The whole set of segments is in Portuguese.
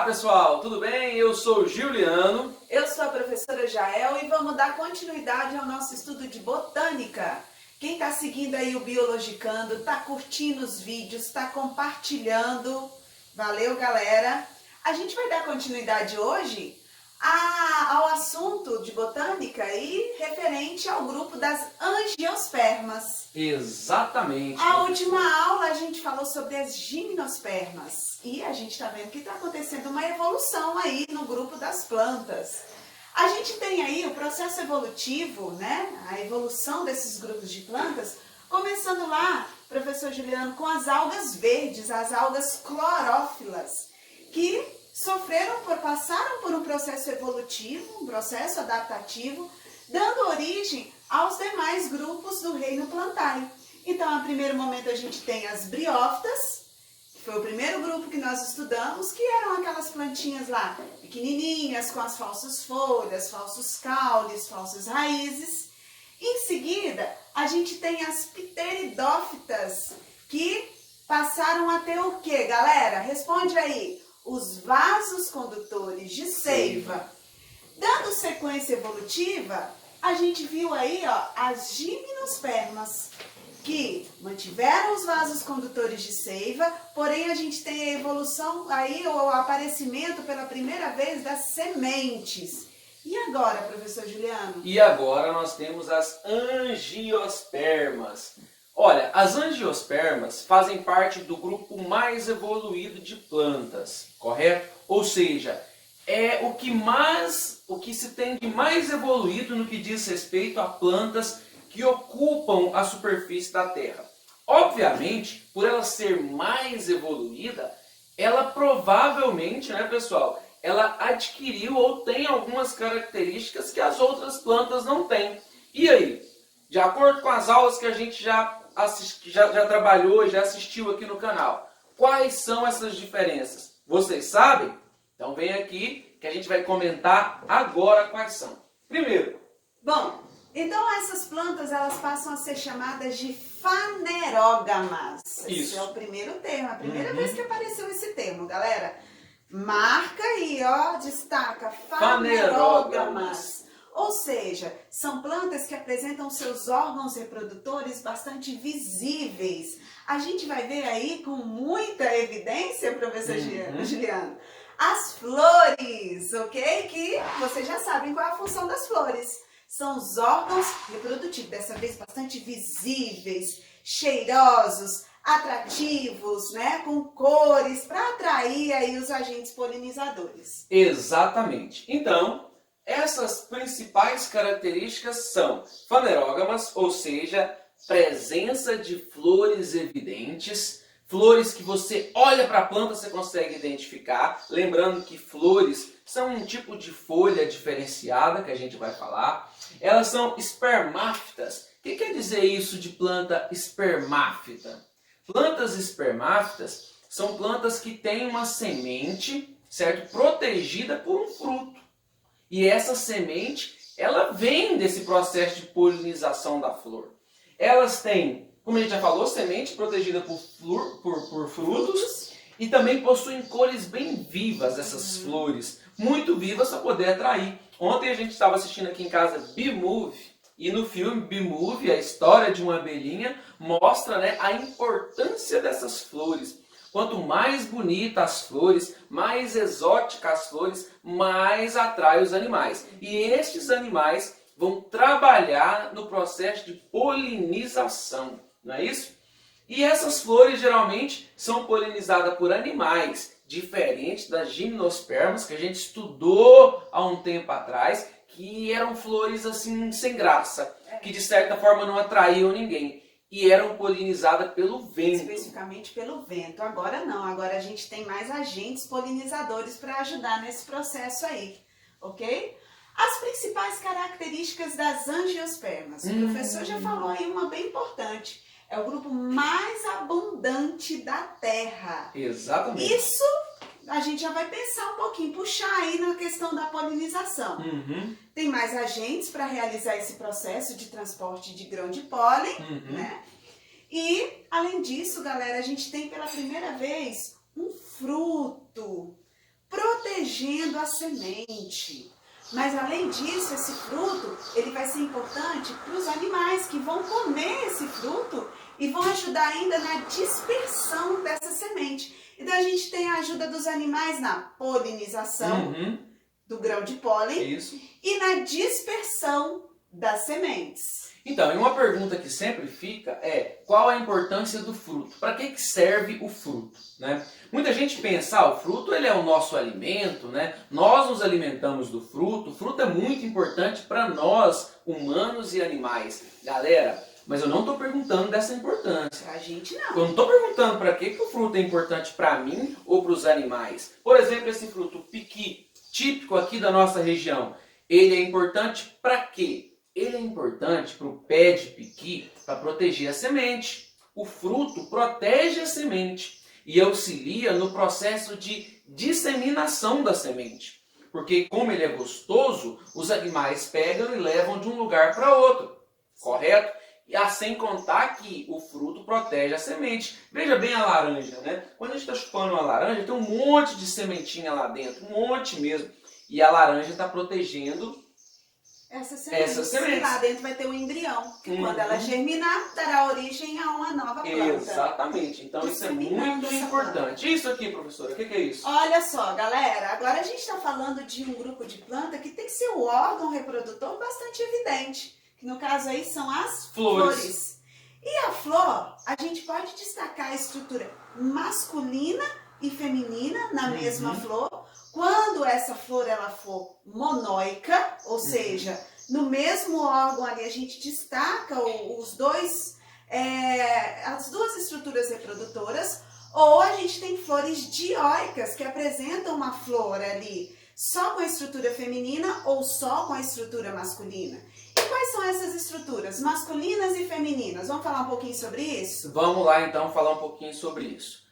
Olá pessoal, tudo bem? Eu sou o Juliano. Eu sou a professora Jael e vamos dar continuidade ao nosso estudo de botânica. Quem está seguindo aí o Biologicando, está curtindo os vídeos, está compartilhando. Valeu, galera! A gente vai dar continuidade hoje ao assunto de botânica e referente ao grupo das angiospermas. Exatamente. A última aula a gente falou sobre as gimnospermas e a gente está vendo que está acontecendo uma evolução aí no grupo das plantas. A gente tem aí o processo evolutivo, né? A evolução desses grupos de plantas, começando lá, professor Juliano, com as algas verdes, as algas clorófilas, que passaram por um processo evolutivo, um processo adaptativo, dando origem aos demais grupos do reino plantae. Então, a primeiro momento a gente tem as briófitas, que foi o primeiro grupo que nós estudamos, que eram aquelas plantinhas lá, pequenininhas, com as falsas folhas, falsos caules, falsas raízes. Em seguida, a gente tem as pteridófitas, que passaram a ter o quê, galera? Responde aí. Os vasos condutores de seiva. Dando sequência evolutiva, a gente viu aí, ó, as gimnospermas, que mantiveram os vasos condutores de seiva, porém a gente tem a evolução aí, o aparecimento pela primeira vez das sementes. E agora, professor Juliano? E agora nós temos as angiospermas. Olha, as angiospermas fazem parte do grupo mais evoluído de plantas, correto? Ou seja, é o que se tem de mais evoluído no que diz respeito a plantas que ocupam a superfície da Terra. Obviamente, por ela ser mais evoluída, ela provavelmente, né, pessoal, ela adquiriu ou tem algumas características que as outras plantas não têm. E aí, de acordo com as aulas que a gente já trabalhou, já assistiu aqui no canal, quais são essas diferenças? Vocês sabem? Então vem aqui que a gente vai comentar agora quais são. Primeiro. Bom, então essas plantas elas passam a ser chamadas de fanerógamas. Esse é o primeiro termo, a primeira vez que apareceu esse termo, galera. Marca aí, ó, destaca, fanerógamas. Ou seja, são plantas que apresentam seus órgãos reprodutores bastante visíveis. A gente vai ver aí com muita evidência, professor Juliano, as flores, ok? Que vocês já sabem qual é a função das flores. São os órgãos reprodutivos, dessa vez bastante visíveis, cheirosos, atrativos, né? Com cores, para atrair aí os agentes polinizadores. Exatamente. Então, essas principais características são fanerógamas, ou seja, presença de flores evidentes, flores que você olha para a planta, você consegue identificar. Lembrando que flores são um tipo de folha diferenciada, que a gente vai falar. Elas são espermáfitas. O que quer dizer isso de planta espermáfita? Plantas espermáfitas são plantas que têm uma semente, certo? Protegida por um fruto. E essa semente, ela vem desse processo de polinização da flor. Elas têm, como a gente já falou, semente protegida por frutos e também possuem cores bem vivas, essas flores, muito vivas para poder atrair. Ontem a gente estava assistindo aqui em casa Bee-Movie, e no filme Bee-Movie, a história de uma abelhinha, mostra, né, a importância dessas flores. Quanto mais bonitas as flores, mais exóticas as flores, mais atrai os animais. E estes animais vão trabalhar no processo de polinização, não é isso? E essas flores geralmente são polinizadas por animais, diferente das gimnospermas, que a gente estudou há um tempo atrás, que eram flores assim sem graça, que de certa forma não atraíam ninguém. E eram polinizadas pelo vento. Especificamente pelo vento. Agora não, agora a gente tem mais agentes polinizadores para ajudar nesse processo aí, ok? As principais características das angiospermas. O professor já falou aí uma bem importante. É o grupo mais abundante da Terra. Exatamente. Isso a gente já vai pensar um pouquinho, puxar aí na questão da polinização. Tem mais agentes para realizar esse processo de transporte de grão de pólen, né? E, além disso, galera, a gente tem pela primeira vez um fruto. protegendo a semente. Mas além disso, esse fruto, ele vai ser importante para os animais que vão comer esse fruto e vão ajudar ainda na dispersão dessa semente. Então a gente tem a ajuda dos animais na polinização do grão de pólen e na dispersão das sementes. Então, e uma pergunta que sempre fica é: qual a importância do fruto? Para que serve o fruto, né? Muita gente pensa, o fruto ele é o nosso alimento, né? Nós nos alimentamos do fruto. O fruto é muito importante para nós, humanos e animais. Galera, mas eu não estou perguntando dessa importância. Pra gente não. Eu não estou perguntando para que o fruto é importante para mim ou para os animais. Por exemplo, esse fruto piqui, típico aqui da nossa região, ele é importante para quê? Ele é importante para o pé de piqui para proteger a semente. O fruto protege a semente e auxilia no processo de disseminação da semente. Porque como ele é gostoso, os animais pegam e levam de um lugar para outro. Correto? E sem contar que o fruto protege a semente. Veja bem a laranja, né? Quando a gente está chupando uma laranja, tem um monte de sementinha lá dentro. Um monte mesmo. E a laranja está protegendo essa semente. E lá dentro vai ter um embrião, que quando ela germinar, dará origem a uma nova planta. Exatamente. Então isso é muito importante. Planta. Isso aqui, professora, o que é isso? Olha só, galera, agora a gente está falando de um grupo de planta que tem que ser o órgão reprodutor bastante evidente, que no caso aí são as flores. E a flor, a gente pode destacar a estrutura masculina e feminina na mesma flor. Quando essa flor ela for monóica, ou seja, no mesmo órgão ali a gente destaca as duas estruturas reprodutoras, ou a gente tem flores dioicas que apresentam uma flor ali só com a estrutura feminina ou só com a estrutura masculina. E quais são essas estruturas masculinas e femininas? Vamos falar um pouquinho sobre isso? Vamos lá então falar um pouquinho sobre isso.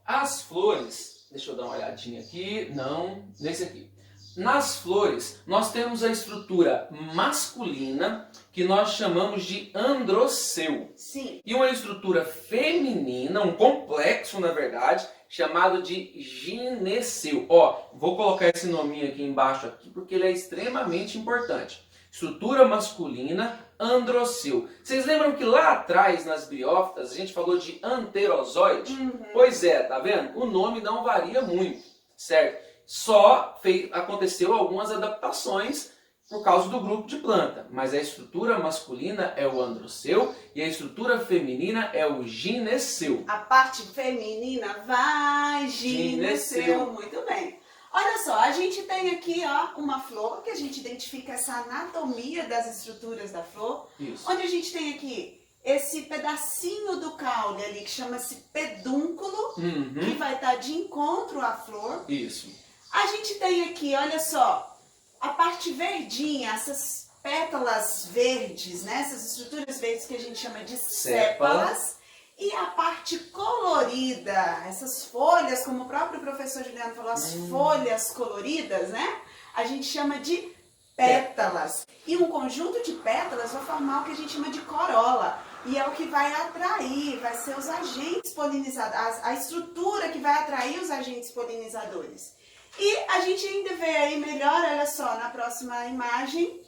As flores, deixa eu dar uma olhadinha aqui, não, nesse aqui. Nas flores, nós temos a estrutura masculina, que nós chamamos de androceu. Sim. E uma estrutura feminina, um complexo, na verdade, chamado de gineceu. Vou colocar esse nominho aqui embaixo, aqui, porque ele é extremamente importante. Estrutura masculina, androceu. Vocês lembram que lá atrás, nas briófitas, a gente falou de anterozoide? Pois é, tá vendo? O nome não varia muito, certo? Só aconteceu algumas adaptações por causa do grupo de planta. Mas a estrutura masculina é o androceu e a estrutura feminina é o gineceu. A parte feminina vai gineceu. Muito bem. Olha só, a gente tem aqui uma flor, que a gente identifica essa anatomia das estruturas da flor. Isso. Onde a gente tem aqui esse pedacinho do caule ali, que chama-se pedúnculo, que vai estar de encontro à flor. Isso. A gente tem aqui, olha só, a parte verdinha, essas pétalas verdes, né? Essas estruturas verdes que a gente chama de sépalas. E a parte colorida, essas folhas, como o próprio professor Juliano falou, as folhas coloridas, né? A gente chama de pétalas. E um conjunto de pétalas vai formar o que a gente chama de corola. E é o que vai atrair, vai ser os agentes polinizadores, a estrutura que vai atrair os agentes polinizadores. E a gente ainda vê aí melhor, olha só, na próxima imagem,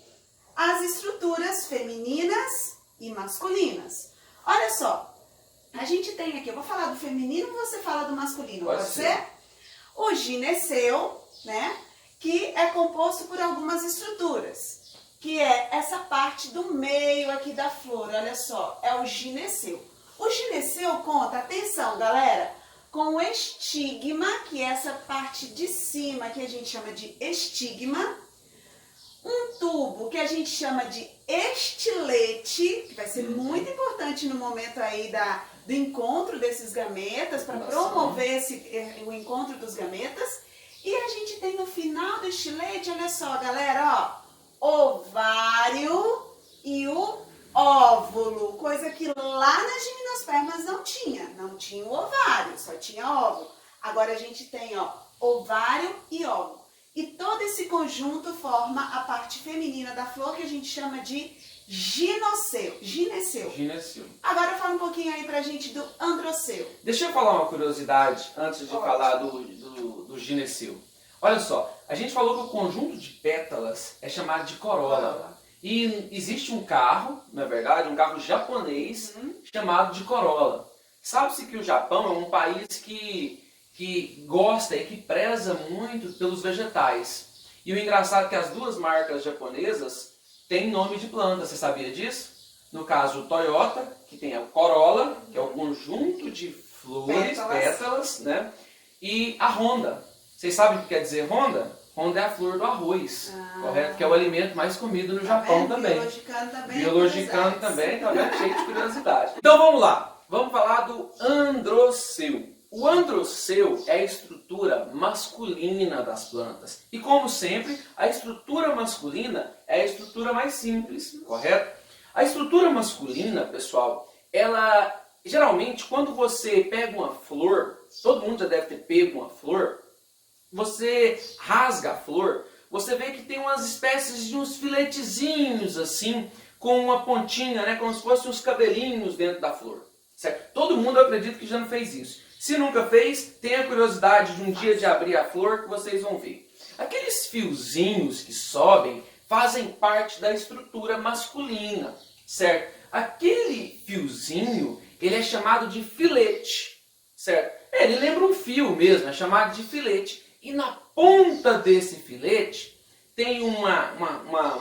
as estruturas femininas e masculinas. Olha só. A gente tem aqui, eu vou falar do feminino e você fala do masculino, pode ser? O gineceu, né, que é composto por algumas estruturas, que é essa parte do meio aqui da flor, olha só, é o gineceu. O gineceu conta, atenção galera, com o estigma, que é essa parte de cima que a gente chama de estigma, um tubo que a gente chama de estilete, que vai ser muito importante no momento aí do encontro desses gametas, para promover o encontro dos gametas. E a gente tem no final do estilete, olha só, galera, ovário e o óvulo, coisa que lá nas gimnospermas não tinha o ovário, só tinha óvulo. Agora a gente tem, ovário e óvulo. E todo esse conjunto forma a parte feminina da flor, que a gente chama de gineceu. Gineceu. Agora fala um pouquinho aí pra gente do androceu. Deixa eu falar uma curiosidade antes de falar do gineceu. Olha só, a gente falou que o conjunto de pétalas é chamado de corola. E existe um carro, na verdade, um carro japonês chamado de Corolla. Sabe-se que o Japão é um país que gosta e que preza muito pelos vegetais. E o engraçado é que as duas marcas japonesas têm nome de planta, você sabia disso? No caso, o Toyota, que tem o Corolla, que é o conjunto de flores, pétalas, né? E a Honda. Vocês sabem o que quer dizer Honda? Honda é a flor do arroz, correto? Que é o alimento mais comido no Japão também. Biologicano também. Biologicano também, tá vendo? Cheio de curiosidade. Então vamos lá, vamos falar do androceu. O androceu é a estrutura masculina das plantas. E como sempre, a estrutura masculina é a estrutura mais simples, correto? A estrutura masculina, pessoal, ela geralmente quando você pega uma flor, todo mundo já deve ter pego uma flor, você rasga a flor, você vê que tem umas espécies de uns filetezinhos assim, com uma pontinha, né, como se fossem uns cabelinhos dentro da flor. Certo? Todo mundo, eu acredito, que já não fez isso. Se nunca fez, tenha curiosidade de um dia de abrir a flor que vocês vão ver. Aqueles fiozinhos que sobem fazem parte da estrutura masculina, certo? Aquele fiozinho, ele é chamado de filete, certo? Ele lembra um fio mesmo, é chamado de filete. E na ponta desse filete tem uma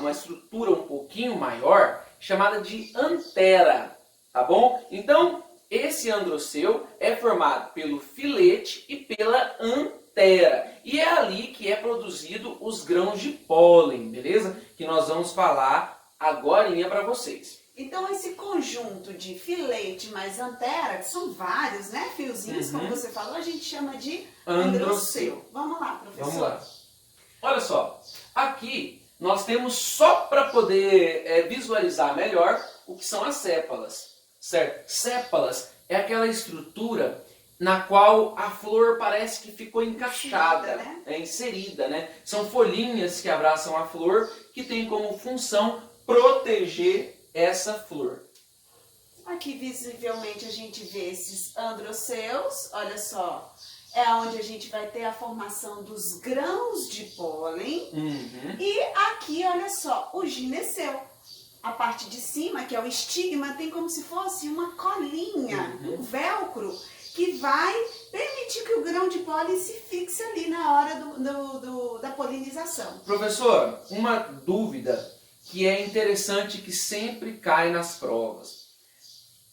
estrutura um pouquinho maior chamada de antera, tá bom? Então, esse androceu é formado pelo filete e pela antera. E é ali que é produzido os grãos de pólen, beleza? Que nós vamos falar agorinha para vocês. Então, esse conjunto de filete mais antera, que são vários, né, fiozinhos, como você falou, a gente chama de androceu. Vamos lá, professor. Vamos lá. Olha só, aqui nós temos só para poder visualizar melhor o que são as sépalas, certo? Sépalas é aquela estrutura na qual a flor parece que ficou encaixada, inserida, né? São folhinhas que abraçam a flor que tem como função proteger essa flor. Aqui visivelmente a gente vê esses androceus, olha só, é onde a gente vai ter a formação dos grãos de pólen. E aqui, olha só, o gineceu. A parte de cima, que é o estigma, tem como se fosse uma colinha, um velcro, que vai permitir que o grão de pólen se fixe ali na hora da polinização. Professor, uma dúvida que é interessante, que sempre cai nas provas.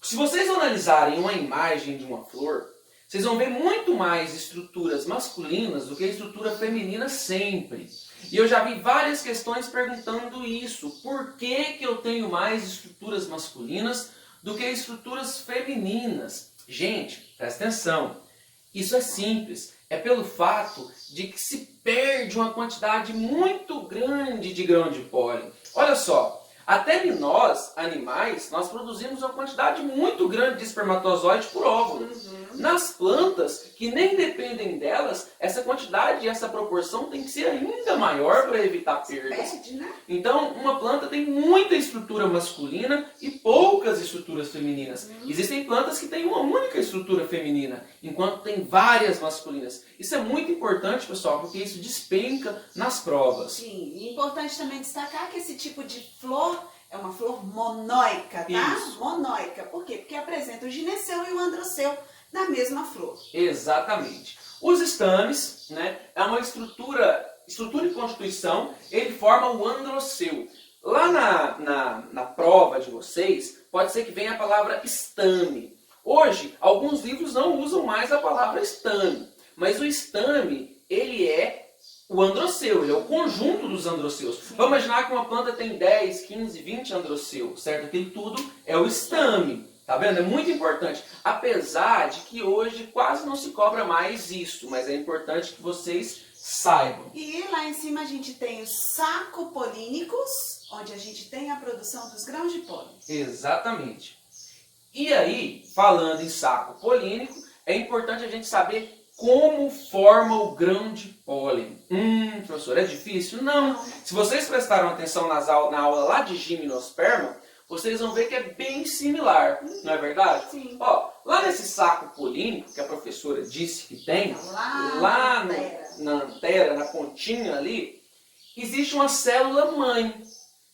Se vocês analisarem uma imagem de uma flor, vocês vão ver muito mais estruturas masculinas do que estrutura feminina sempre. E eu já vi várias questões perguntando isso. Por que eu tenho mais estruturas masculinas do que estruturas femininas? Gente, presta atenção. Isso é simples. É pelo fato de que se perde uma quantidade muito grande de grão de pólen. Olha só, até nós, animais, nós produzimos uma quantidade muito grande de espermatozoide por óvulo. Nas plantas, que nem dependem delas, essa quantidade e essa proporção tem que ser ainda maior para evitar perdas. Então, uma planta tem muita estrutura masculina e poucas estruturas femininas. Existem plantas que têm uma única estrutura feminina, enquanto tem várias masculinas. Isso é muito importante, pessoal, porque isso despenca nas provas. Sim, e é importante também destacar que esse tipo de flor é uma flor monóica, tá? Isso. Monóica. Por quê? Porque apresenta o gineceu e o androceu na mesma flor. Exatamente. Os estames, né, é uma estrutura de constituição, ele forma o androceu. Lá na prova de vocês, pode ser que venha a palavra estame. Hoje, alguns livros não usam mais a palavra estame, mas o estame, ele é o androceu, ele é o conjunto dos androceus. Vamos imaginar que uma planta tem 10, 15, 20 androceus, certo? Aquilo tudo é o estame. Tá vendo? É muito importante. Apesar de que hoje quase não se cobra mais isso, mas é importante que vocês saibam. E lá em cima a gente tem os sacopolínicos, onde a gente tem a produção dos grãos de pólen. Exatamente. E aí, falando em saco polínico, é importante a gente saber como forma o grão de pólen. Professor, é difícil? Não. Se vocês prestaram atenção na aula lá de gimnosperma, vocês vão ver que é bem similar, não é verdade? Sim. Ó, lá nesse saco polínico que a professora disse que tem, Lá na antera, na pontinha ali, existe uma célula mãe.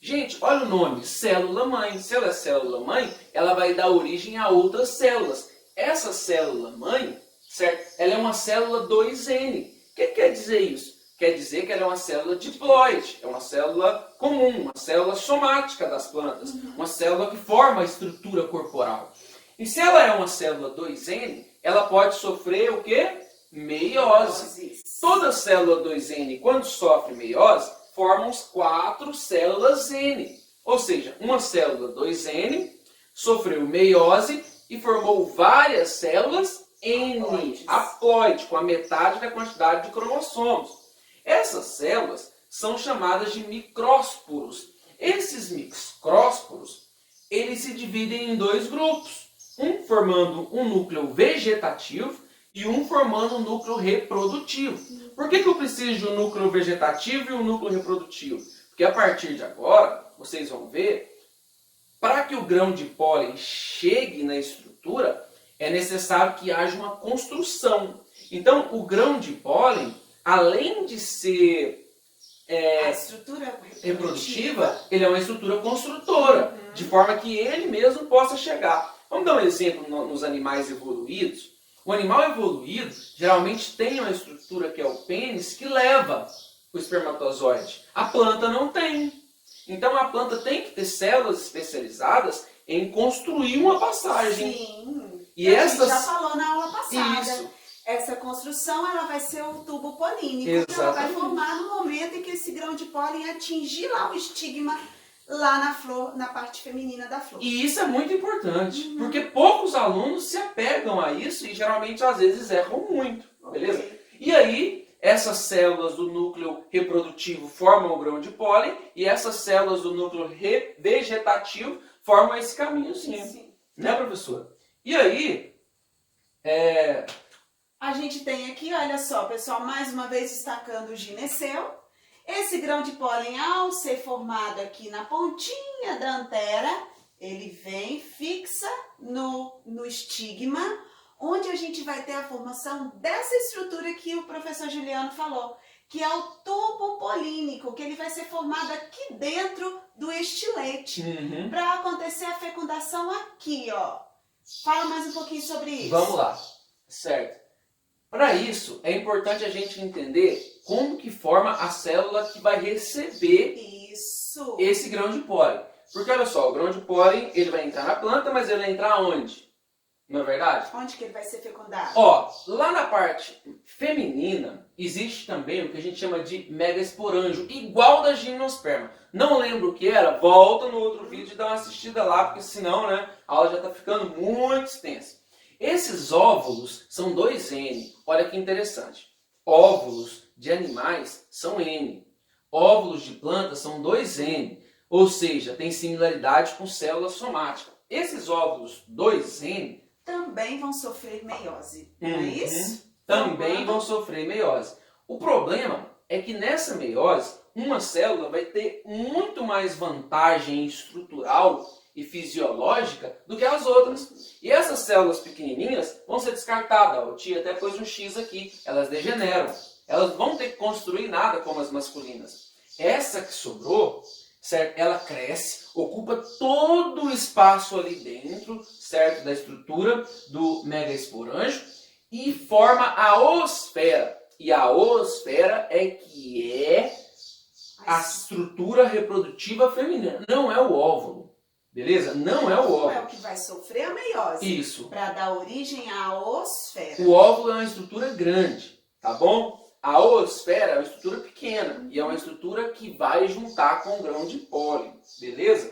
Gente, olha o nome, célula mãe. Se ela é célula mãe, ela vai dar origem a outras células. Essa célula mãe, certo? Ela é uma célula 2N. O que quer dizer isso? Quer dizer que ela é uma célula diploide, é uma célula comum, uma célula somática das plantas, uma célula que forma a estrutura corporal. E se ela é uma célula 2N, ela pode sofrer o quê? Meiose. Toda célula 2N, quando sofre meiose, forma uns 4 células N. Ou seja, uma célula 2N sofreu meiose e formou várias células N, haploide, com a metade da quantidade de cromossomos. Essas células são chamadas de micrósporos. Esses micrósporos, eles se dividem em 2 grupos. Um formando um núcleo vegetativo e um formando um núcleo reprodutivo. Por que eu preciso de um núcleo vegetativo e um núcleo reprodutivo? Porque a partir de agora, vocês vão ver, para que o grão de pólen chegue na estrutura, é necessário que haja uma construção. Então, o grão de pólen, além de ser a estrutura reprodutiva, ele é uma estrutura construtora, de forma que ele mesmo possa chegar. Vamos dar um exemplo nos animais evoluídos. O animal evoluído geralmente tem uma estrutura que é o pênis que leva o espermatozoide. A planta não tem. Então a planta tem que ter células especializadas em construir uma passagem. Sim. E a essas... gente já falou na aula passada. Isso. Essa construção ela vai ser o tubo polínico. Exatamente. Que ela vai formar no momento em que esse grão de pólen atingir lá o estigma, lá na flor, na parte feminina da flor. E isso é muito importante, porque poucos alunos se apegam a isso e geralmente às vezes erram muito, beleza? Okay. E aí, essas células do núcleo reprodutivo formam o grão de pólen e essas células do núcleo vegetativo formam esse caminhozinho. Sim. Né, professora? E aí, a gente tem aqui, olha só, pessoal, mais uma vez destacando o gineceu. Esse grão de pólen, ao ser formado aqui na pontinha da antera, ele vem, fixa no estigma, onde a gente vai ter a formação dessa estrutura que o professor Juliano falou, que é o tubo polínico, que ele vai ser formado aqui dentro do estilete, para acontecer a fecundação aqui, ó. Fala mais um pouquinho sobre isso. Vamos lá, certo? Para isso, é importante a gente entender como que forma a célula que vai receber esse grão de pólen. Porque olha só, o grão de pólen ele vai entrar na planta, mas ele vai entrar onde? Não é verdade? Onde que ele vai ser fecundado? Ó, lá na parte feminina, existe também o que a gente chama de megaesporângio, igual da gimnosperma. Não lembro o que era? Volta no outro vídeo e dá uma assistida lá, porque senão, né, a aula já está ficando muito extensa. Esses óvulos são 2N. Olha que interessante. Óvulos de animais são N. Óvulos de plantas são 2N. Ou seja, tem similaridade com célula somática. Esses óvulos 2N também vão sofrer meiose, não é isso? Também vão sofrer meiose. O problema é que nessa meiose, uma célula vai ter muito mais vantagem estrutural e fisiológica do que as outras. E essas células pequenininhas vão ser descartadas. O tio até pôs um X aqui. Elas degeneram. Elas vão ter que construir nada como as masculinas. Essa que sobrou, certo? Ela cresce, ocupa todo o espaço ali dentro, certo? Da estrutura do megaesporângio e forma a oosfera. E a oosfera é que é a estrutura reprodutiva feminina. Não é o óvulo. Beleza? Não é o óvulo. Não é o que vai sofrer a meiose. Isso. Para dar origem à oosfera. O óvulo é uma estrutura grande, tá bom? A oosfera é uma estrutura pequena e é uma estrutura que vai juntar com o grão de pólen, beleza?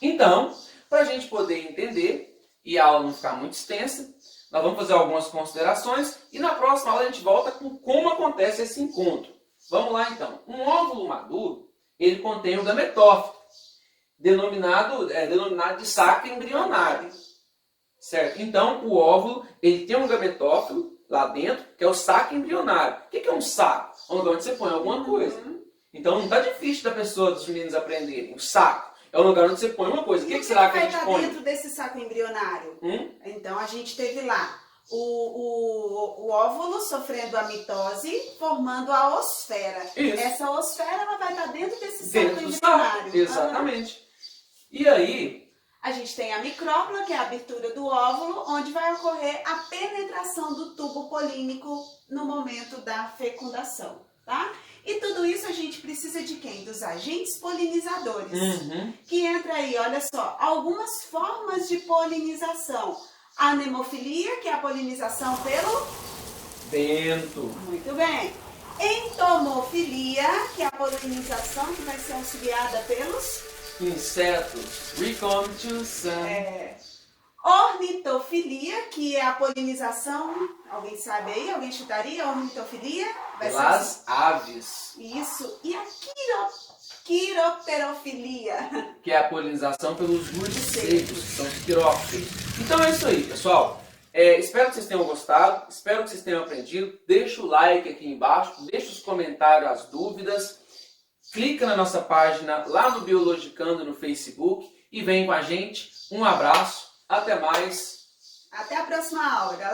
Então, para a gente poder entender e a aula não ficar muito extensa, nós vamos fazer algumas considerações e na próxima aula a gente volta com como acontece esse encontro. Vamos lá então. Um óvulo maduro, ele contém o gametófito, denominado de saco embrionário, certo? Então, o óvulo, ele tem um gametófilo lá dentro, que é o saco embrionário. O que é um saco? Um lugar onde você põe alguma coisa. Então, não está difícil dos meninos aprenderem. O saco. é o lugar onde você põe uma coisa. O que será que a gente vai põe? estar dentro desse saco embrionário? Então, a gente teve lá o óvulo sofrendo a mitose, formando a osfera. Isso. Essa osfera ela vai estar dentro desse saco Dentro do embrionário. saco, exatamente. E aí, a gente tem a micrópula, que é a abertura do óvulo, onde vai ocorrer a penetração do tubo polínico no momento da fecundação, tá? E tudo isso a gente precisa de quem? Dos agentes polinizadores. Que entra aí, olha só, algumas formas de polinização. A anemofilia, que é a polinização pelo vento. Muito bem. Entomofilia, que é a polinização que vai ser auxiliada pelos insetos. We come to sun. Ornitofilia, que é a polinização, alguém sabe aí? Alguém chutaria? Ornitofilia? Pelas aves. Isso. E a quiropterofilia? Que é a polinização pelos morcegos, que são os quirópteros. Então é isso aí, pessoal. Espero que vocês tenham gostado, espero que vocês tenham aprendido. Deixa o like aqui embaixo, deixa os comentários, as dúvidas. Clica na nossa página lá no Biologicando no Facebook e vem com a gente. Um abraço, até mais. Até a próxima aula, galera.